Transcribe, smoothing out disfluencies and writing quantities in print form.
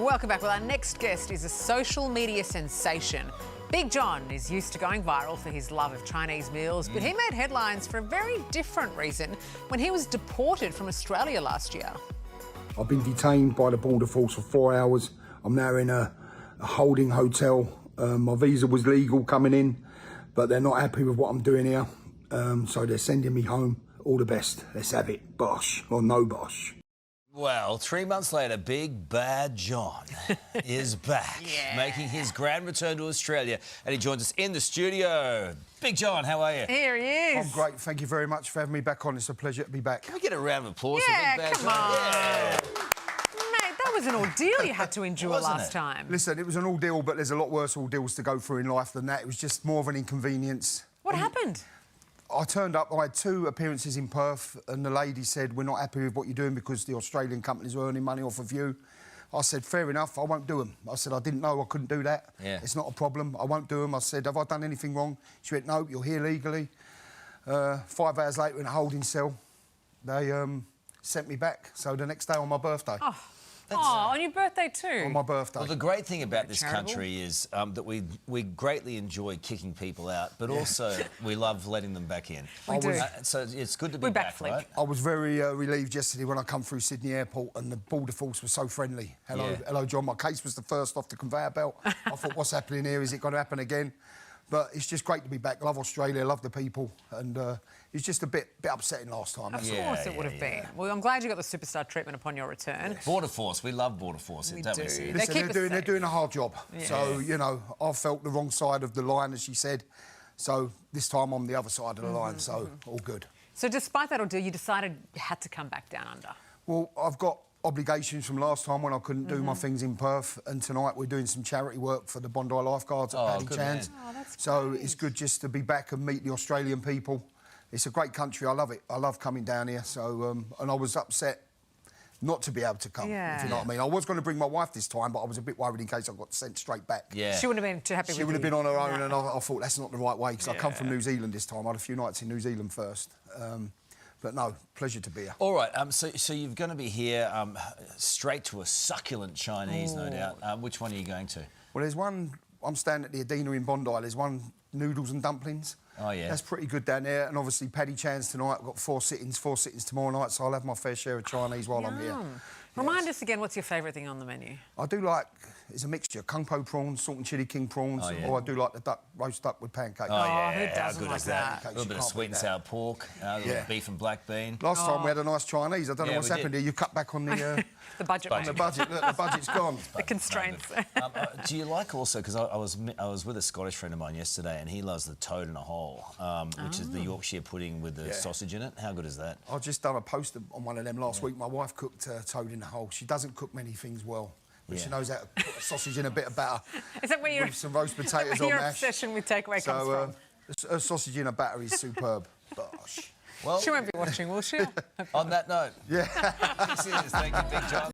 Welcome back. Well, our next guest is a social media sensation. Big John is used to going viral for his love of Chinese meals, but he made headlines for a very different reason when he was deported from Australia last year. I've been detained by the Border Force for 4 hours. I'm now in a holding hotel. My visa was legal coming in, but they're not happy with what I'm doing here. So they're sending me home. All the best. Let's have it. Bosh or no bosh. Well, 3 months later, Big Bad John is back, making his grand return to Australia, and he joins us in the studio. Big John, how are you? Here he is. I'm great. Thank you very much for having me back on. It's a pleasure to be back. Can we get a round of applause for Yeah, Big Bad come John? on. Yeah. Mate, that was an ordeal you had to endure Wasn't last it? time. Listen, it was an ordeal, but there's a lot worse ordeals to go through in life than that. It was just more of an inconvenience. What happened? I turned up, I had 2 appearances in Perth, and the lady said, we're not happy with what you're doing because the Australian companies are earning money off of you. I said, fair enough, I won't do them. I said, I didn't know I couldn't do that. Yeah. It's not a problem, I won't do them. I said, have I done anything wrong? She went, no, you're here legally. 5 hours later in a holding cell, they sent me back. So the next day on my birthday. Oh, on your birthday too? On my birthday. Well, the great thing about this Charitable. country is that we greatly enjoy kicking people out, but also we love letting them back in. We do. So it's good to be We're back, backflipping. right? I was very relieved yesterday when I come through Sydney Airport and the Border Force was so friendly. Hello, Yeah. hello, John. My case was the first off the conveyor belt. I thought, what's happening here? Is it going to happen again? But it's just great to be back. Love Australia, love the people, and it's just a bit upsetting last time. That's Of all. course it would have been. Well, I'm glad you got the superstar treatment upon your return. Border Force, we love Border Force, We don't do. we? Sid? They Listen, keep us they're safe. doing a hard job. So, you know, I felt the wrong side of the line, as she said. So this time I'm the other side of the line, so all good. So despite that ordeal, you decided you had to come back down under. Well, I've got obligations from last time when I couldn't do my things in Perth, and tonight we're doing some charity work for the Bondi Lifeguards at Paddy good Chan's. man. Oh, that's So great. it's good just to be back and meet the Australian people. It's a great country, I love it. I love coming down here, so, and I was upset not to be able to come, if you know what I mean. I was going to bring my wife this time, but I was a bit worried in case I got sent straight back. Yeah. She wouldn't have been too happy with you. She would have been on her own, and I thought that's not the right way, because I come from New Zealand this time. I had a few nights in New Zealand first. But no, pleasure to be here. All right, so you're going to be here straight to a succulent Chinese, no doubt. Which one are you going to? Well, there's one, I'm staying at the Adina in Bondi, there's one noodles and dumplings. Oh, yeah. That's pretty good down there. And obviously Paddy Chan's tonight, I've got 4 sittings tomorrow night, so I'll have my fair share of Chinese while I'm here. Yum. Remind us again, what's your favourite thing on the menu? I do like, it's a mixture, kung po prawns, salt and chili king prawns, or I do like the roast duck with pancakes. Oh, who How doesn't good like is that? that? A little bit of sweet and sour pork, a little bit of beef and black bean. Last time we had a nice Chinese. I don't know Yeah, what's we happened did. here. You cut back on the... The budget. on the budget. Look, the budget's gone. The constraints. Do you like also, because I was with a Scottish friend of mine yesterday and he loves the toad in a hole, which is the Yorkshire pudding with the sausage in it. How good is that? I just done a post on one of them last week. My wife cooked toad in the hole. She doesn't cook many things well, but she knows how to put a sausage in a bit of batter. Is that where your with some roast potatoes on your mash. obsession with takeaway comes from? A sausage in a batter is superb. Bosh. Well, She won't be watching, will she? on that note, Yeah. this is, thank you, Big John.